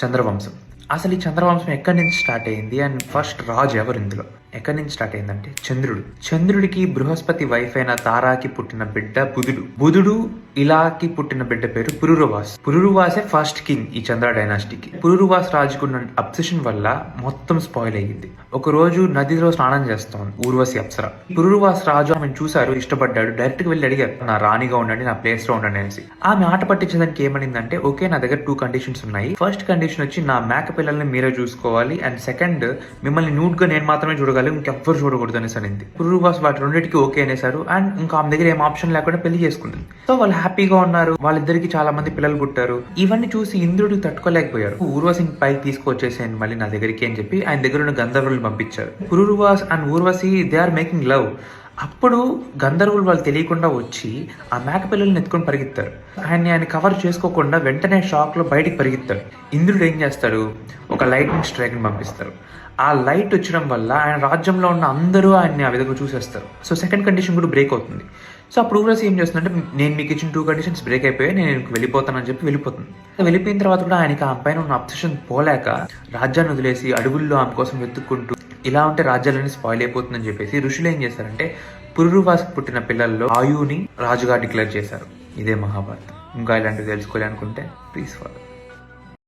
చంద్రవంశం. అసలు ఈ చంద్రవంశం ఎక్కడి నుంచి స్టార్ట్ అయింది అండ్ ఫస్ట్ రాజు ఎవరు ఇందులో ఎక్కడి నుంచి స్టార్ట్ అయిందంటే చంద్రుడికి బృహస్పతి వైఫ్ అయిన తారాకి పుట్టిన బిడ్డ బుధుడు ఇలాకి పుట్టిన బిడ్డ పేరు పురురువాసే ఫస్ట్ కింగ్ ఈ చంద్ర డైనాసిటీకి. పురురువాస్ రాజుకున్న అబ్సెషన్ వల్ల మొత్తం స్పాయిల్ అయ్యింది. ఒక రోజు నదిలో స్నానం చేస్తోంది ఊర్వశి అప్సర. పురురువాస్ రాజు ఆమెను చూశారు, ఇష్టపడ్డాడు. డైరెక్ట్ గా వెళ్ళి అడిగారు, నా రాణిగా ఉండండి, నా ప్లేస్ లో ఉండండి అనేసి. ఆమె ఆట పట్టించడానికి ఏమనిందంటే, ఓకే నా దగ్గర 2 కండిషన్స్ ఉన్నాయి. ఫస్ట్ కండిషన్ వచ్చి నా మేక పిల్లల్ని మీరే చూసుకోవాలి, అండ్ సెకండ్ మిమ్మల్ని న్యూడ్ గా నేను మాత్రమే చూడగలను, ఇంకెవ్వరు చూడకూడదు అనేసి అనింది. పురురువాస్ వాటి రెండింటికి ఓకే అనేసారు అండ్ ఇంకా ఆమె దగ్గర ఏం ఆప్షన్ లేకుండా పెళ్లి చేసుకుంటుంది. సో వాళ్ళు హ్యాపీగా ఉన్నారు. వాళ్ళిద్దరికి చాలా మంది పిల్లలు పుట్టారు. ఇవన్నీ చూసి ఇంద్రుడు తట్టుకోలేకపోయారు. ఊర్వశిని పైకి తీసుకొచ్చేసేయండి మళ్ళీ నా దగ్గరికి అని చెప్పి ఆయన దగ్గర ఉన్న గంధర్వులు పంపించారు. Pururavas and Urvashi they are making love. అప్పుడు గంధర్వులు వాళ్ళు తెలియకుండా వచ్చి ఆ మేక పిల్లల్ని ఎత్తుకొని పరిగెత్తారు. ఆయన కవర్ చేసుకోకుండా వెంటనే షాక్ లో బయటికి పరిగెత్తాడు. ఇంద్రుడు ఏం చేస్తాడు, ఒక లైటింగ్ స్ట్రైక్ ని పంపిస్తారు. ఆ లైట్ వచ్చడం వల్ల ఆయన రాజ్యంలో ఉన్న అందరూ ఆయన్ని ఆ విధంగా చూసేస్తారు. సో సెకండ్ కండిషన్ కూడా బ్రేక్ అవుతుంది. సో అప్పుడు ఊర్వశి ఏం చేస్తుందంటే, నేను మీకు ఇచ్చిన 2 కండిషన్స్ బ్రేక్ అయిపోయాయి, నేను వెళ్ళిపోతానని చెప్పి వెళ్ళిపోతుంది. వెళ్ళిపోయిన తర్వాత కూడా ఆయనకి ఆ పైన ఉన్న అబ్సెషన్ పోలేక రాజ్యాన్ని వదిలేసి అడవుల్లో ఆమె కోసం వెతుక్కుంటూ, ఇలా ఉంటే రాజ్యాలన్నీ స్పాయిల్ అయిపోతుందని చెప్పేసి ఋషులు ఏం చేశారంటే పురురువాస్ పుట్టిన పిల్లల్లో ఆయుని రాజుగా డిక్లేర్ చేశారు. ఇదే మహాభారతం. ఇంకా ఇలాంటివి తెలుసుకోవాలి అనుకుంటే ప్లీజ్ ఫాలో.